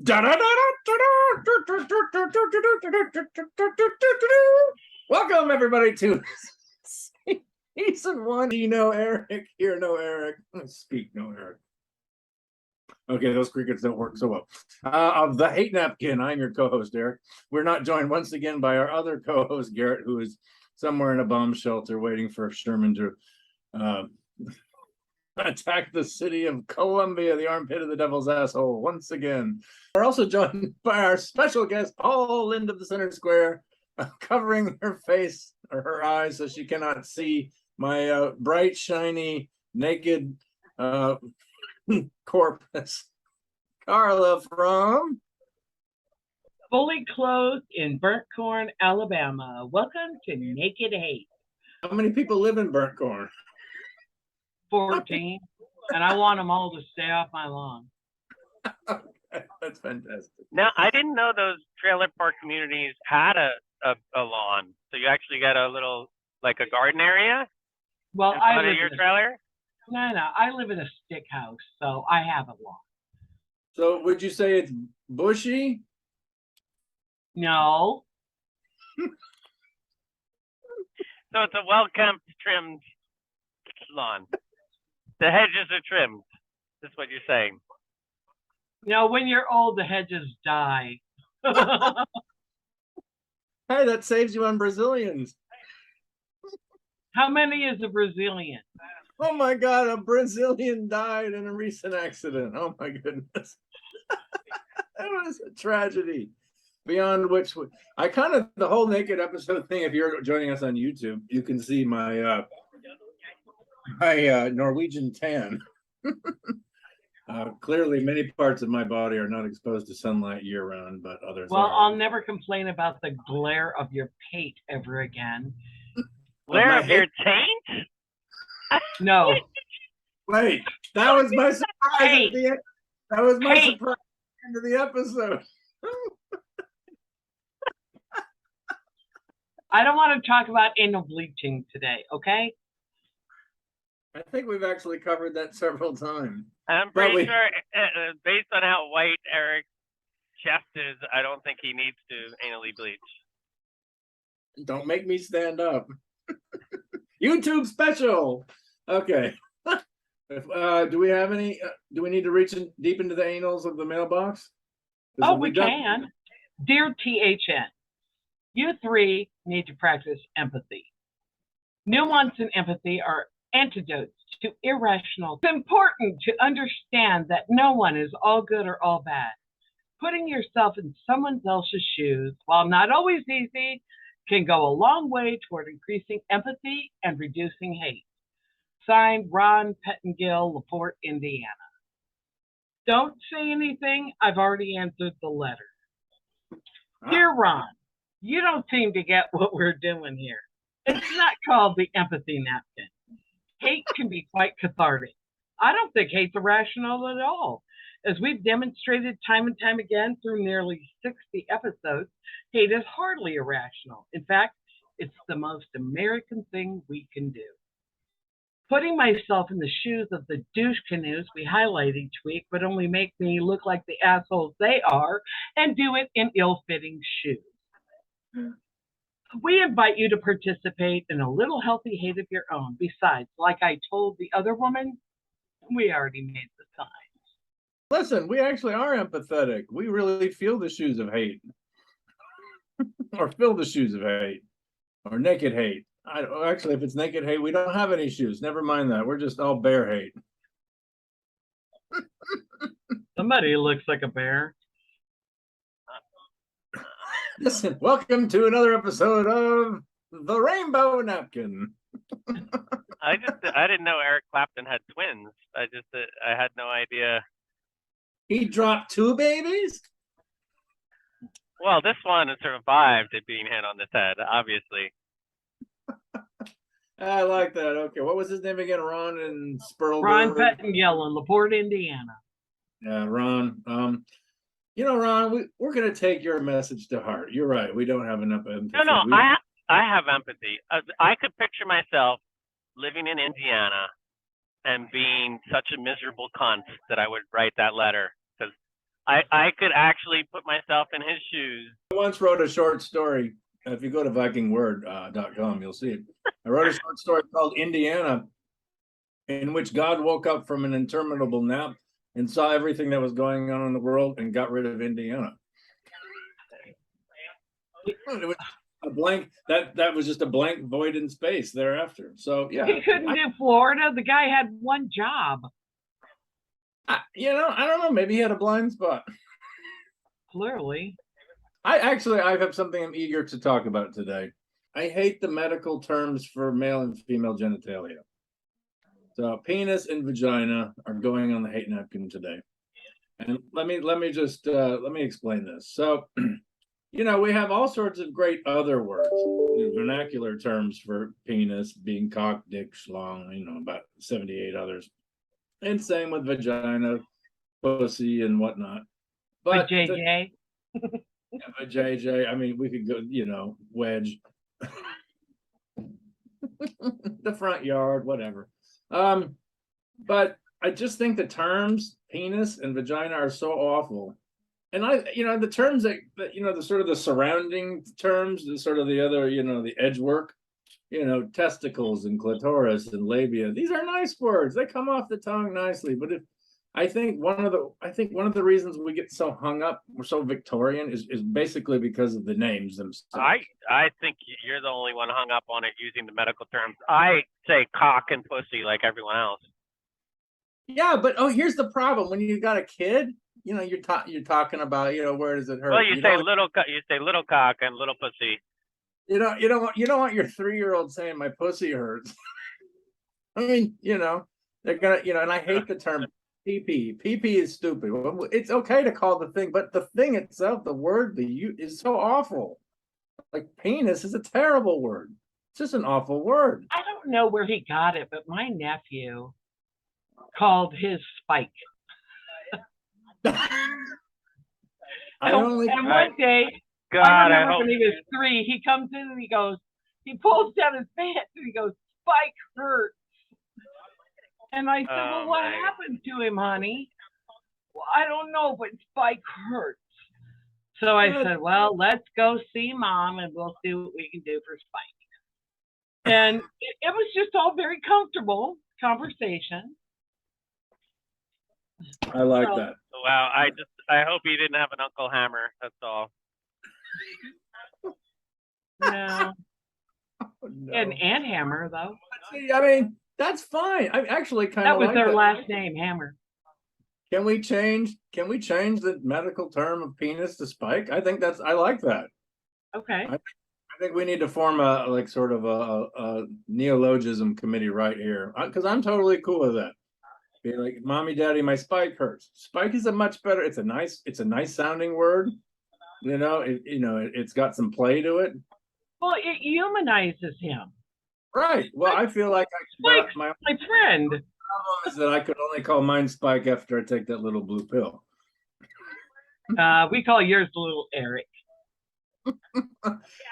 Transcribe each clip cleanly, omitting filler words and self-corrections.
Welcome everybody to season 1. You know Eric, here no Eric. Speak no Eric. Okay, those crickets don't work so well. Of the Hate Napkin, I'm your co-host Eric. We're not joined once again by our other co-host Garrett, who is somewhere in a bomb shelter waiting for Sherman to attack the city of Columbia, the armpit of the devil's asshole, once again. We're also joined by our special guest, Paul Lind of the Center Square, covering her face or her eyes so she cannot see my bright, shiny, naked corpus. Carla from fully clothed in Burnt Korn, Alabama. Welcome to Naked Hate. How many people live in Burnt Korn? 14, and I want them all to stay off my lawn. Okay, that's fantastic. Now, I didn't know those trailer park communities had a lawn. So you actually got a little, like a garden area? Well, I live in your trailer? No, I live in a stick house, so I have a lawn. So would you say it's bushy? No. So it's a well-kept, trimmed lawn. The hedges are trimmed. That's what you're saying. When you're old, the hedges die. Hey, that saves you on Brazilians. How many is a Brazilian? Oh my God, a Brazilian died in a recent accident. Oh my goodness. That was a tragedy. Beyond which, I kind of, the whole naked episode thing, if you're joining us on YouTube, you can see my Norwegian tan. Clearly, many parts of my body are not exposed to sunlight year-round, but others Well, are. I'll never complain about the glare of your pate ever again. Glare of your taint? No. Wait, that was my surprise at the end. That was my surprise at the end of the episode. I don't want to talk about anal bleaching today, okay? I think we've actually covered that several times. I'm pretty sure, based on how white Eric's chest is, I don't think he needs to anally bleach. Don't make me stand up. YouTube special. Okay. Do we have any? Do we need to reach deep into the anals of the mailbox? Oh, we can. Dear THN, you three need to practice empathy. Nuance and empathy are antidotes to irrational. It's important to understand that no one is all good or all bad. Putting yourself in someone else's shoes, while not always easy, can go a long way toward increasing empathy and reducing hate. Signed, Ron Pettingill, LaPorte, Indiana. Don't say anything. I've already answered the letter. Dear Ron, you don't seem to get what we're doing here. It's not called the empathy napkin. Hate can be quite cathartic. I don't think hate's irrational at all. As we've demonstrated time and time again through nearly 60 episodes, hate is hardly irrational. In fact, it's the most American thing we can do. Putting myself in the shoes of the douche canoes we highlight each week would only make me look like the assholes they are and do it in ill-fitting shoes. We invite you to participate in a little healthy hate of your own. Besides, like I told the other woman, we already made the sign. Listen, we actually are empathetic. We really feel the shoes of hate. Or feel the shoes of hate. Or naked hate. Actually, if it's naked hate, we don't have any shoes. Never mind that. We're just all bear hate. Somebody looks like a bear. Listen, welcome to another episode of The Rainbow Napkin. I didn't know Eric Clapton had twins. I had no idea. He dropped 2 babies? Well, this one has survived it being hit on the head, obviously. I like that. Okay, what was his name again? Ron and Spurl. Ron Pettingill in LaPorte, Indiana. Yeah, Ron. Ron, we're going to take your message to heart. You're right. We don't have enough empathy. No, I have empathy. I could picture myself living in Indiana and being such a miserable cunt that I would write that letter, because I could actually put myself in his shoes. I once wrote a short story. If you go to vikingword.com, you'll see it. I wrote a short story called Indiana, in which God woke up from an interminable nap and saw everything that was going on in the world and got rid of Indiana. It was a blank that was just a blank void in space thereafter. So yeah, He couldn't do Florida. The guy had one job. I don't know. Maybe he had a blind spot. Clearly. I have something I'm eager to talk about today. I hate the medical terms for male and female genitalia. So penis and vagina are going on the hate napkin today. And let me explain this. So we have all sorts of great other words, vernacular terms for penis being cock, dick, schlong, about 78 others. And same with vagina, pussy, and whatnot. But JJ. JJ, I mean, we could go, wedge, the front yard, whatever. But I just think the terms penis and vagina are so awful. And the terms that the sort of the surrounding terms, the sort of the other, the edge work, testicles and clitoris and labia. These are nice words. They come off the tongue nicely. But I think one of the reasons we get so hung up, we're so Victorian, is basically because of the names themselves. I think you're the only one hung up on it using the medical terms. I say cock and pussy like everyone else. Yeah, but here's the problem: when you got a kid, you're talking about where does it hurt? Well, you say little cock and little pussy. You don't want your 3-year-old saying my pussy hurts. I mean, they're gonna, and I hate the term PP. PP is stupid. It's okay to call the thing, but the thing itself, the word, is so awful. Like penis is a terrible word. It's just an awful word. I don't know where he got it, but my nephew called his Spike. One day, I remember when he was 3, he comes in and he pulls down his pants and he goes, Spike hurts. And I said, well, what happened to him, honey? Well, I don't know, but Spike hurts. So I said, well, let's go see Mom and we'll see what we can do for Spike. And it was just all very comfortable conversation. I like that. Wow, I hope he didn't have an Uncle Hammer. That's all. No. An Aunt Hammer, though. See, I mean, that's fine. I actually kind of that was like their last name, Hammer. Can we change the medical term of penis to Spike? I like that. Okay. I think we need to form a neologism committee right here, because I'm totally cool with that. Be like, Mommy, Daddy, my Spike hurts. Spike is a much better. It's a nice sounding word. It's got some play to it. Well, it humanizes him. Right. Well, I feel like Spike's my friend. The problem is that I could only call mine Spike after I take that little blue pill. We call yours little Arik.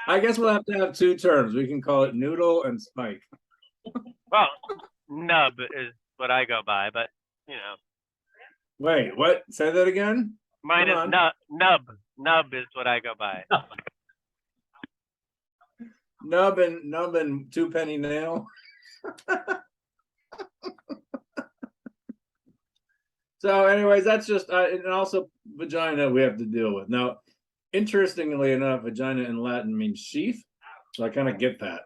I guess we'll have to have 2 terms. We can call it Noodle and Spike. Well, Nub is what I go by, but Wait, what? Say that again? Mine is Nub. Nub is what I go by. Nub and 2 penny nail. So anyways, that's just and also vagina we have to deal with. Now, interestingly enough, vagina in Latin means sheath. So I kind of get that.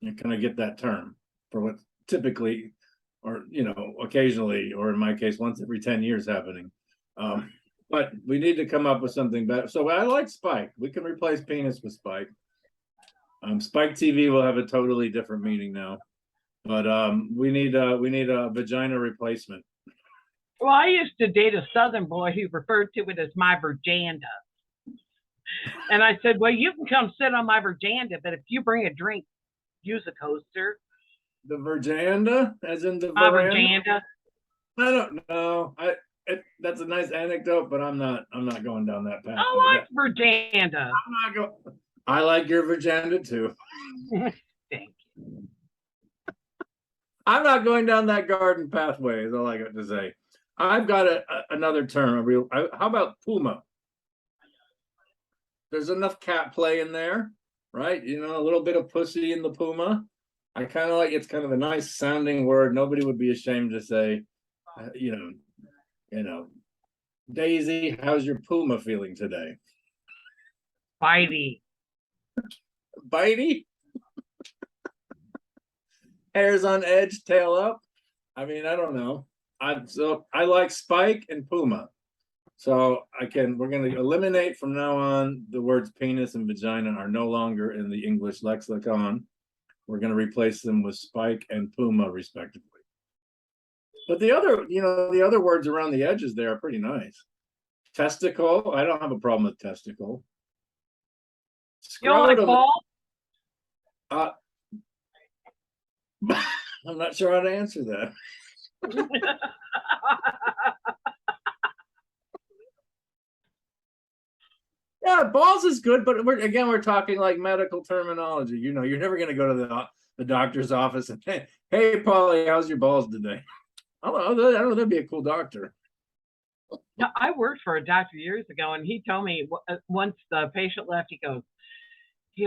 I kind of get that term for what typically, or occasionally, or in my case, once every 10 years happening. But we need to come up with something better. So I like Spike. We can replace penis with Spike. Spike TV will have a totally different meaning now. But we need a vagina replacement. Well, I used to date a Southern boy who referred to it as my verjanda. And I said, well, you can come sit on my verjanda, but if you bring a drink, use a coaster. The verjanda, as in the veranda? I don't know. That's a nice anecdote, but I'm not going down that path. I like verjanda. I like your verjanda too. Thank you. I'm not going down that garden pathway, is all I got to say. I've got another term. How about Puma? There's enough cat play in there, right? You know, a little bit of pussy in the Puma. I kind of like it's kind of a nice sounding word. Nobody would be ashamed to say, you know, Daisy, how's your Puma feeling today? Bitey. Bitey? Hairs on edge, tail up. I mean, I don't know. I like Spike and Puma. So we're going to eliminate from now on the words penis and vagina are no longer in the English lexicon. We're going to replace them with Spike and Puma, respectively. But the other words around the edges there are pretty nice. Testicle, I don't have a problem with testicle. You don't like ball? I'm not sure how to answer that. Yeah, balls is good, but we're talking like medical terminology. You know, you're never going to go to the doctor's office and hey, Pauly, how's your balls today? I don't know. That'd be a cool doctor. No, I worked for a doctor years ago, and he told me once the patient left, he goes, you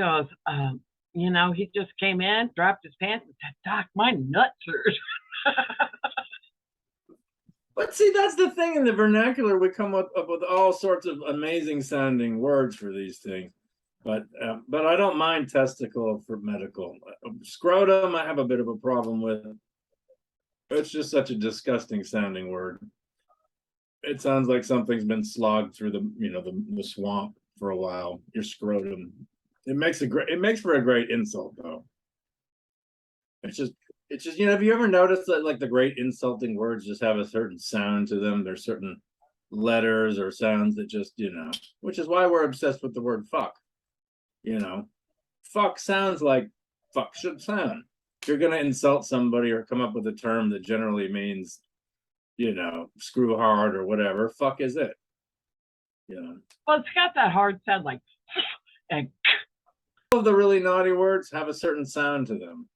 know, he just came in, dropped his pants, and said, "Doc, my nuts hurt." But see, that's the thing in the vernacular. We come up with all sorts of amazing sounding words for these things. But I don't mind testicle for medical. Scrotum, I have a bit of a problem with. It's just such a disgusting sounding word. It sounds like something's been slogged through the swamp for a while. Your scrotum. It makes for a great insult though. It's just have you ever noticed that like the great insulting words just have a certain sound to them? There's certain letters or sounds that just, which is why we're obsessed with the word fuck. Fuck sounds like fuck should sound. If you're gonna insult somebody or come up with a term that generally means, screw hard or whatever, fuck is it. Well, it's got that hard sound like and all of the really naughty words have a certain sound to them.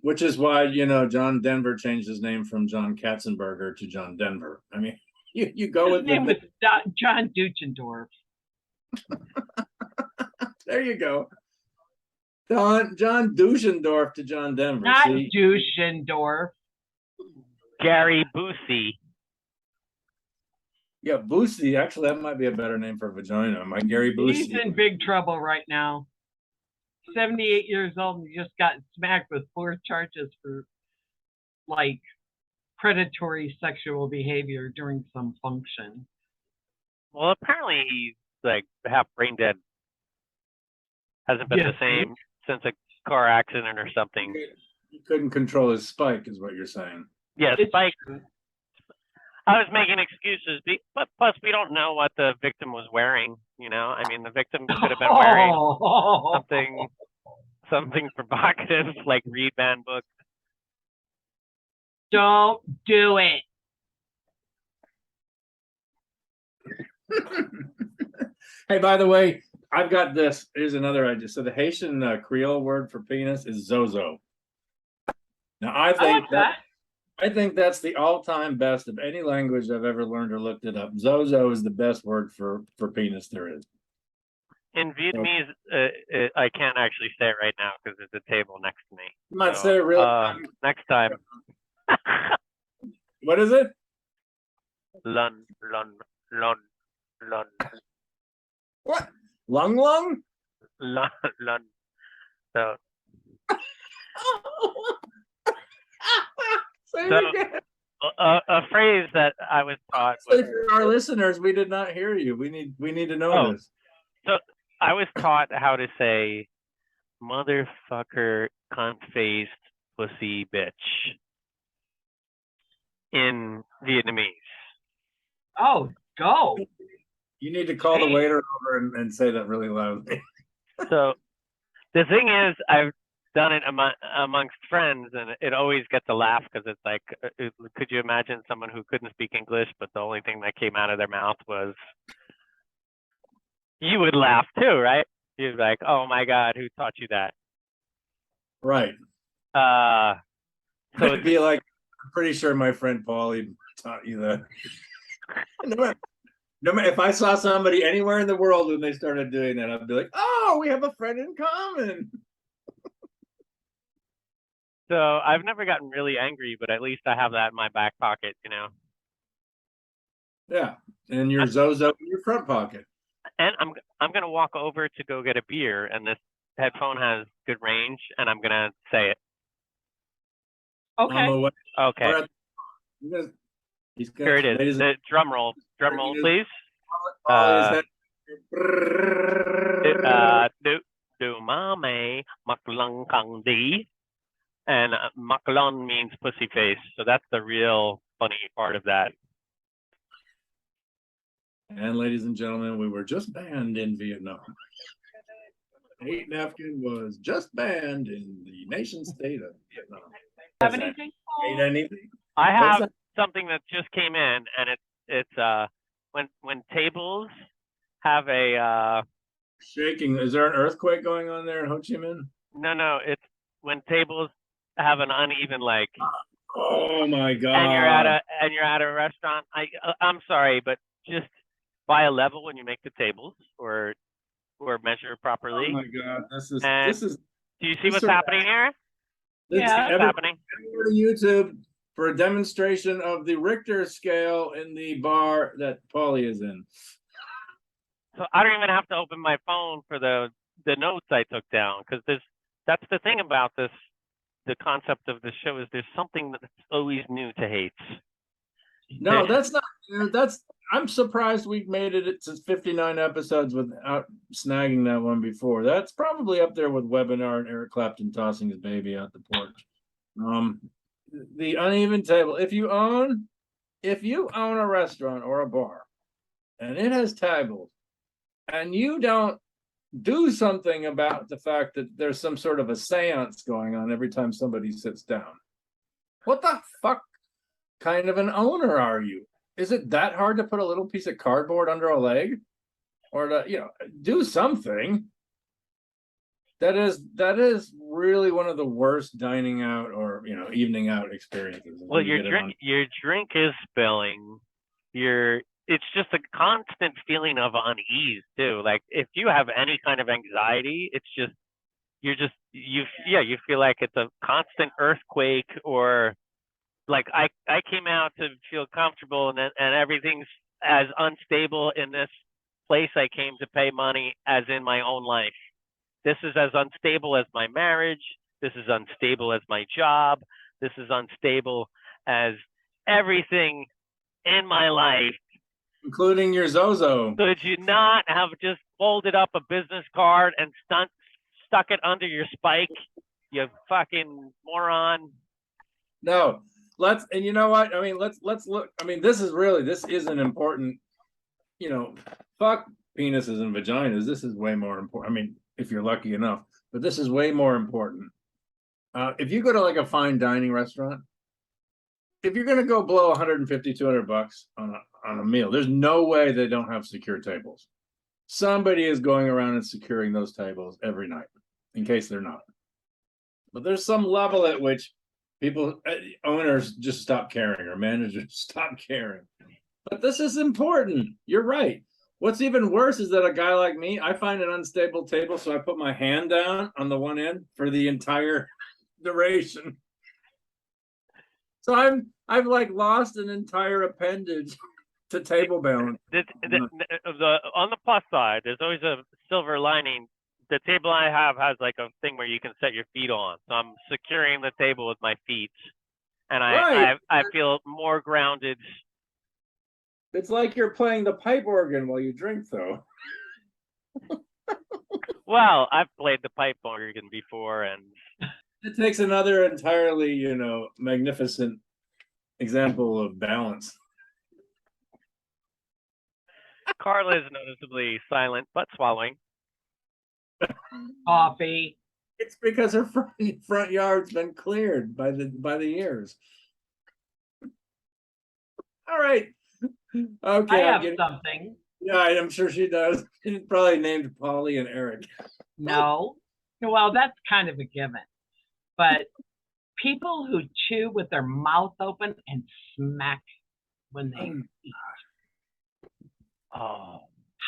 Which is why, John Denver changed his name from John Katzenberger to John Denver. I mean, you go with his name was John Duchendorf. There you go. John Duchendorf to John Denver. Not Duchendorf. Gary Busey. Yeah, Busey. Actually, that might be a better name for a vagina. My Gary Busey. He's in big trouble right now. 78 years old and just got smacked with 4 charges for like predatory sexual behavior during some function. Well, apparently he's like half brain dead. Hasn't been the same since a car accident or something. He couldn't control his spike, is what you're saying. Yeah, spike. I was making excuses, but plus we don't know what the victim was wearing. I mean, the victim could have been wearing something provocative, like Reed Van Book. Don't do it. Hey, by the way, I've got this. Here's another idea. So the Haitian Creole word for penis is zozo. Now I think that's the all-time best of any language I've ever learned or looked it up. Zozo is the best word for penis there is. In Vietnamese, I can't actually say it right now because there's a table next to me. You might say it really. Next time. What is it? Lun. What? Lung? Lun. So. A phrase that I was taught. For our listeners, we did not hear you. We need to know this. So I was taught how to say motherfucker, cunt-faced, pussy, bitch in Vietnamese. Oh, go. You need to call the waiter over and say that really loudly. So the thing is, I've done it amongst friends, and it always gets a laugh because it's like, could you imagine someone who couldn't speak English, but the only thing that came out of their mouth was, you would laugh too, right? You'd be like, oh my God, who taught you that? Right. So it'd be like, pretty sure my friend Pauly taught you that. No matter if I saw somebody anywhere in the world when they started doing that, I'd be like, "Oh, we have a friend in common." So I've never gotten really angry, but at least I have that in my back pocket, you know. Yeah, and your Zozo in your front pocket. And I'm gonna walk over to go get a beer, and this headphone has good range, and I'm gonna say it. On the Okay. way. Okay. We're at- He's gonna, Here it is. ladies and The drum roll, please. Pauly's head. Do mame maklong kang di, and maklon means pussy face. So that's the real funny part of that. And ladies and gentlemen, we were just banned in Vietnam. Hate napkin was just banned in the nation state of Vietnam. Have anything? Hate anything? I What's have that? something that just came in, and it's when tables have a Shaking. Is there an earthquake going on there in Ho Chi Minh? no, it's when tables have an uneven leg. Oh my God! And you're at a restaurant. I'm sorry, but just buy a level when you make the tables, or measure properly. Oh my God! This is. Do you see what's happening here? Yeah, What's happening? Go to YouTube for a demonstration of the Richter scale in the bar that Pauly is in. So I don't even have to open my phone for the notes I took down, because that's the thing about this. The concept of the show is there's something that's always new to hates. No, that's not. I'm surprised we've made it to 59 episodes without snagging that one before. That's probably up there with Webinar and Eric Clapton tossing his baby out the porch. The uneven table. If you own a restaurant or a bar, and it has tables, and you don't do something about the fact that there's some sort of a seance going on every time somebody sits down, what the fuck kind of an owner are you? Is it that hard to put a little piece of cardboard under a leg, or to do something? That is really one of the worst dining out or evening out experiences. Well, your drink is spilling. It's just a constant feeling of unease too. Like if you have any kind of anxiety, it's just you feel like it's a constant earthquake, or like I came out to feel comfortable, and everything's as unstable in this place I came to pay money as in my own life. This is as unstable as my marriage. This is unstable as my job. This is unstable as everything in my life. Including your Zozo. Could you not have just folded up a business card and stuck it under your spike, you fucking moron? No. And you know what? I mean, let's look. I mean, this is an important, fuck penises and vaginas. This is way more important. I mean, if you're lucky enough, but this is way more important. If you go to like a fine dining restaurant, if you're going to go blow 150, 200 bucks on a meal, there's no way they don't have secure tables. Somebody is going around and securing those tables every night in case they're not. But there's some level at which owners just stop caring, or managers stop caring. But this is important. You're right. What's even worse is that a guy like me, I find an unstable table, so I put my hand down on the one end for the entire duration. So I've like lost an entire appendage to table balance. On the plus side, there's always a silver lining. The table I have has like a thing where you can set your feet on. So I'm securing the table with my feet, and I feel more grounded. It's like you're playing the pipe organ while you drink, though. Well, I've played the pipe organ before, and it takes another entirely, magnificent example of balance. Carla is noticeably silent but swallowing. Coffee. It's because her front yard's been cleared by the years. All right. Okay. I have something. Yeah, I'm sure she does. She's probably named Pauly and Arik. No. Well, that's kind of a given. But People who chew with their mouth open and smack when they eat. Oh,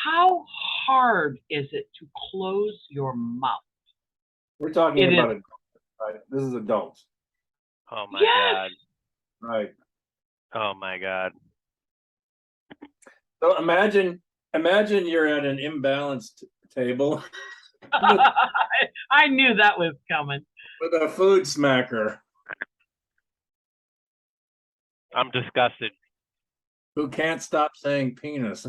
How hard is it to close your mouth? We're talking It about is. it. Right? This is adults. oh my Yes. God. Right. Oh my God. So imagine you're at an imbalanced table I knew that was coming. with a food smacker I'm disgusted. who can't stop saying penis.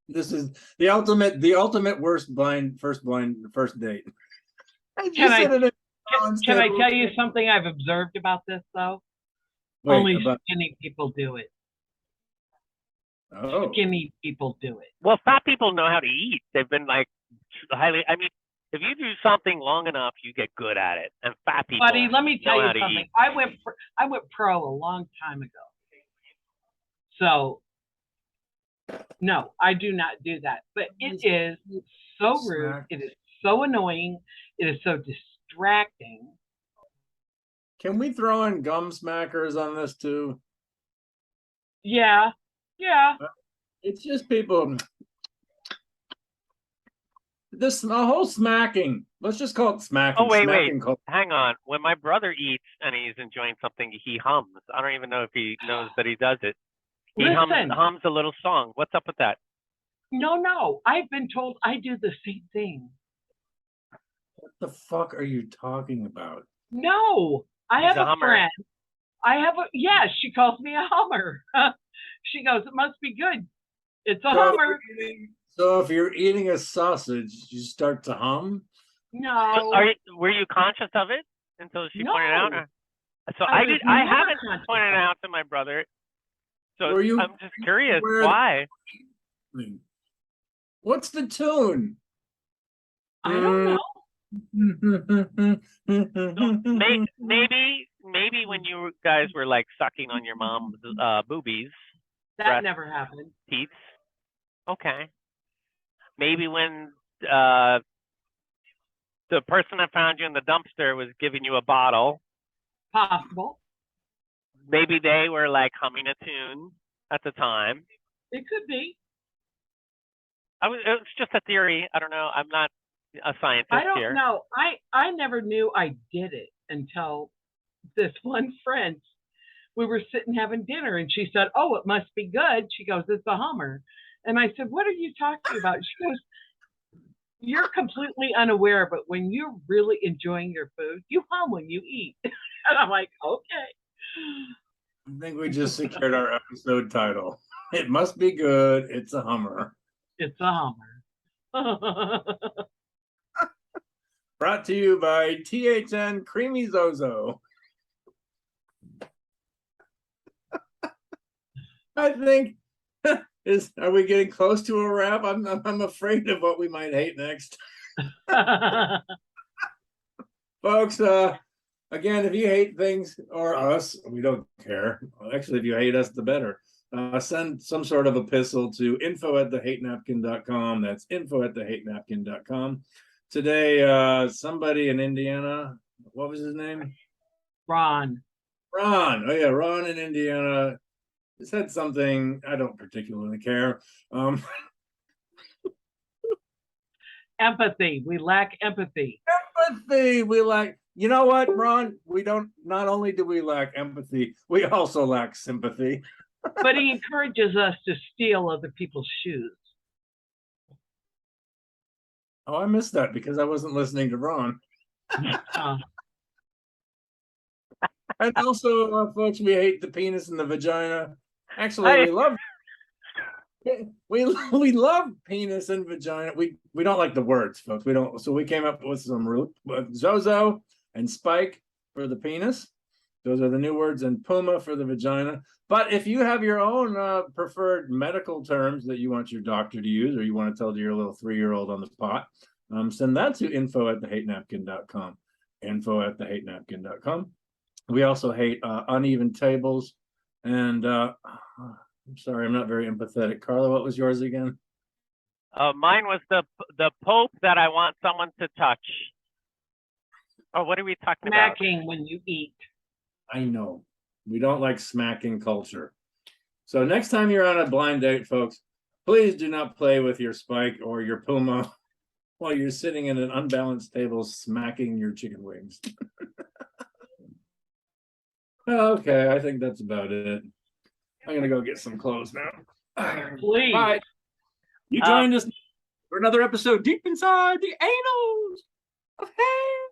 This is the ultimate worst first date. Can I tell you something I've observed about this though? Only skinny people do it. Oh. Skinny people do it. Well, fat people know how to eat. They've been like highly. I mean, if you do something long enough, you get good at it. And fat people. Buddy, let me tell know you how to something. eat. I went pro a long time ago. So no, I do not do that. But it is so rude. It is so annoying. It is so distracting. Can we throw in gum smackers on this too? Yeah. Yeah. It's just people. This whole smacking. Let's just call it smacking. Oh wait, smacking wait. Hang on. When my brother eats and he's enjoying something, he hums. I don't even know if he knows that he does it. He hums a little song. What's up with that? No. I've been told I do the same thing. What the fuck are you talking about? No, I have a friend. She calls me a hummer. She goes, it must be good. It's a hummer. So if you're eating a sausage, you start to hum? No. Were you conscious of it until she pointed out? So I haven't pointed it out to my brother. So I'm just curious why. What's the tune? I don't know. Maybe when you guys were like sucking on your mom's boobies. That never happened. Teats. Okay. Maybe when the person that found you in the dumpster was giving you a bottle. Possible. Maybe they were like humming a tune at the time. It could be. It's just a theory. I don't know. I'm not a scientist here. I don't know. I never knew I did it until this one friend. We were sitting having dinner and she said, oh, it must be good. She goes, it's a hummer. And I said, what are you talking about? She goes, you're completely unaware, but when you're really enjoying your food, you hum when you eat. And I'm like, okay. I think we just secured our episode title. It must be good. It's a hummer. It's a hummer. Brought to you by THN Creamy Zozo. I think are we getting close to a wrap? I'm afraid of what we might hate next. Folks, again, if you hate things or us, we don't care. Actually, if you hate us, the better. Send some sort of epistle to info@thehatenapkin.com. That's info@thehatenapkin.com. Today, somebody in Indiana, what was his name? Ron. Oh yeah, Ron in Indiana said something I don't particularly care. Empathy. We lack empathy. We lack. You know what, Ron? We don't. Not only do we lack empathy, we also lack sympathy. But he encourages us to steal other people's shoes. Oh, I missed that because I wasn't listening to Ron. And also, folks, we hate the penis and the vagina. Actually, we love penis and vagina. We don't like the words, folks. We don't. So we came up with some Zozo and Spike for the penis. Those are the new words, and Puma for the vagina. But if you have your own preferred medical terms that you want your doctor to use, or you want to tell your little 3-year-old on the spot, send that to info@thehatenapkin.com. Info@thehatenapkin.com. We also hate uneven tables, and I'm sorry, I'm not very empathetic. Carla, what was yours again? Mine was the Pope that I want someone to touch. Oh, what are we talking about? Smacking when you eat. I know. We don't like smacking culture. So next time you're on a blind date, folks, please do not play with your spike or your Puma while you're sitting at an unbalanced table smacking your chicken wings. Okay, I think that's about it. I'm gonna go get some clothes now. Please. Bye. You joined us for another episode deep inside the annals of hair.